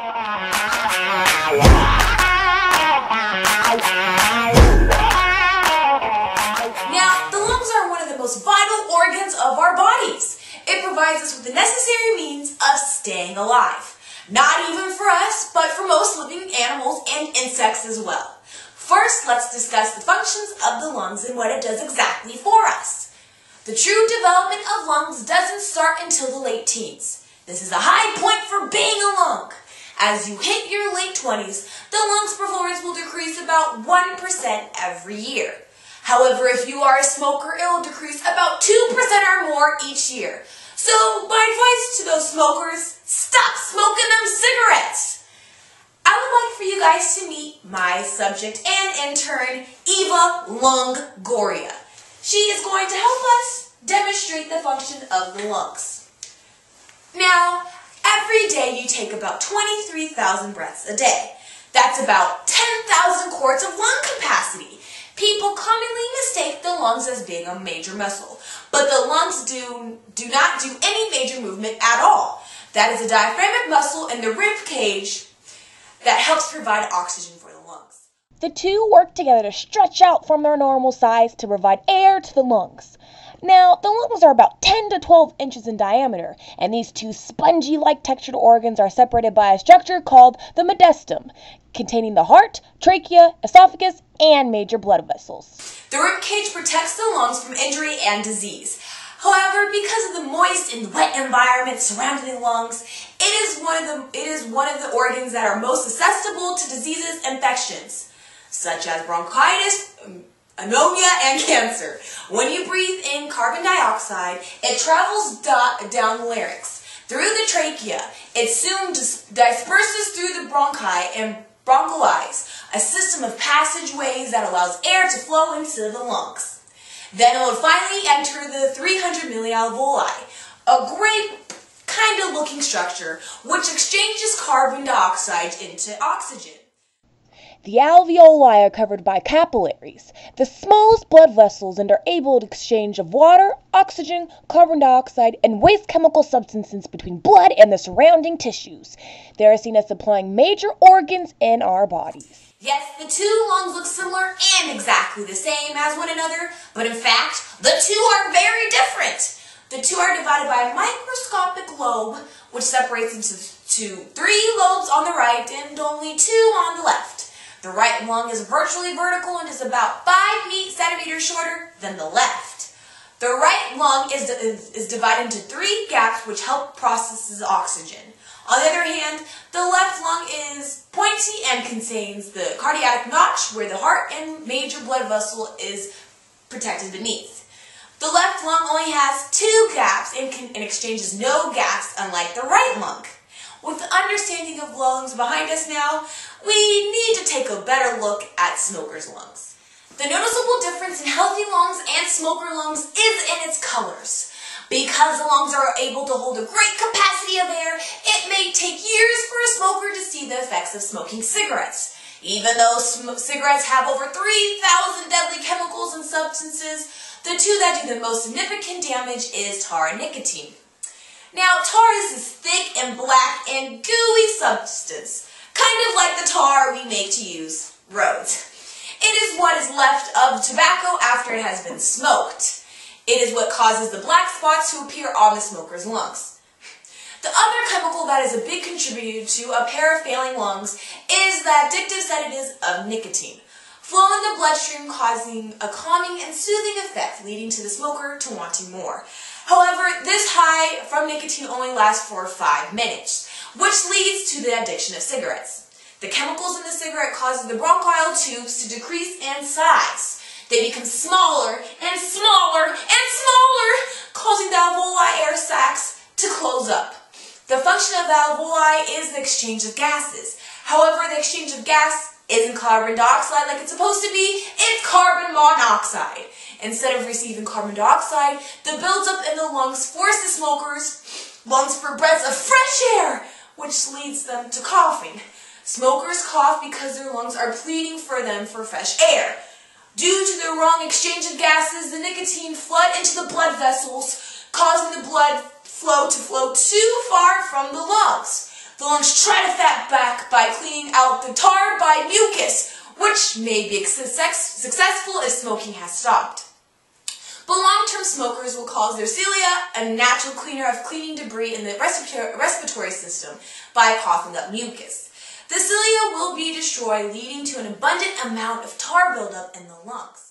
Now, the lungs are one of the most vital organs of our bodies. It provides us with the necessary means of staying alive. Not even for us, but for most living animals and insects as well. First, let's discuss the functions of the lungs and what it does exactly for us. The true development of lungs doesn't start until the late teens. This is a high point for being a lung. As you hit your late 20s, the lung's performance will decrease about 1% every year. However, if you are a smoker, it will decrease about 2% or more each year. So, my advice to those smokers, stop smoking them cigarettes. I would like for you guys to meet my subject and intern, Eva Longoria. She is going to help us demonstrate the function of the lungs. Now, every day you take about 23,000 breaths a day. That's about 10,000 quarts of lung capacity. People commonly mistake the lungs as being a major muscle, but the lungs do not do any major movement at all. That is a diaphragmatic muscle in the rib cage that helps provide oxygen for the lungs. The two work together to stretch out from their normal size to provide air to the lungs. Now, the lungs are about 10 to 12 inches in diameter, and these two spongy-like textured organs are separated by a structure called the mediastinum, containing the heart, trachea, esophagus, and major blood vessels. The rib cage protects the lungs from injury and disease. However, because of the moist and wet environment surrounding the lungs, it is one of the organs that are most susceptible to diseases and infections, such as bronchitis, pneumonia, and cancer. When you breathe in carbon dioxide, it travels down the larynx, through the trachea. It soon disperses through the bronchi and bronchioles, a system of passageways that allows air to flow into the lungs. Then it will finally enter the 300 alveoli, a great kind of looking structure which exchanges carbon dioxide into oxygen. The alveoli are covered by capillaries, the smallest blood vessels, and are able to exchange of water, oxygen, carbon dioxide, and waste chemical substances between blood and the surrounding tissues. They are seen as supplying major organs in our bodies. Yes, the two lungs look similar and exactly the same as one another, but in fact, the two are very different. The two are divided by a microscopic lobe, which separates into 3 lobes on the right and only 2 on the left. The right lung is virtually vertical and is about 5 centimeters shorter than the left. The right lung is divided into 3 gaps which help process oxygen. On the other hand, the left lung is pointy and contains the cardiac notch where the heart and major blood vessel is protected beneath. The left lung only has 2 gaps and exchanges no gaps, unlike the right lung. With the understanding of lungs behind us now, we need to take a better look at smokers' lungs. The noticeable difference in healthy lungs and smoker lungs is in its colors. Because the lungs are able to hold a great capacity of air, it may take years for a smoker to see the effects of smoking cigarettes. Even though cigarettes have over 3,000 deadly chemicals and substances, the two that do the most significant damage is tar and nicotine. Now, tar is this thick and black and gooey substance, kind of like the tar we make to use roads. It is what is left of tobacco after it has been smoked. It is what causes the black spots to appear on the smoker's lungs. The other chemical that is a big contributor to a pair of failing lungs is the addictive sedative of nicotine, flow in the bloodstream causing a calming and soothing effect leading to the smoker to wanting more. However, this high from nicotine only lasts for 5 minutes, which leads to the addiction of cigarettes. The chemicals in the cigarette cause the bronchial tubes to decrease in size. They become smaller and smaller and smaller, causing the alveoli air sacs to close up. The function of the alveoli is the exchange of gases. However, the exchange of gas isn't carbon dioxide like it's supposed to be, it's carbon monoxide. Instead of receiving carbon dioxide, the buildup in the lungs forces the smokers' lungs for breaths of fresh air, which leads them to coughing. Smokers cough because their lungs are pleading for them for fresh air. Due to the wrong exchange of gases, the nicotine flood into the blood vessels, causing the blood flow too far from the lungs. The lungs try to fight back by cleaning out the tar by mucus, which may be successful if smoking has stopped. But long-term smokers will cause their cilia, a natural cleaner of cleaning debris in the respiratory system, by coughing up mucus. The cilia will be destroyed, leading to an abundant amount of tar buildup in the lungs.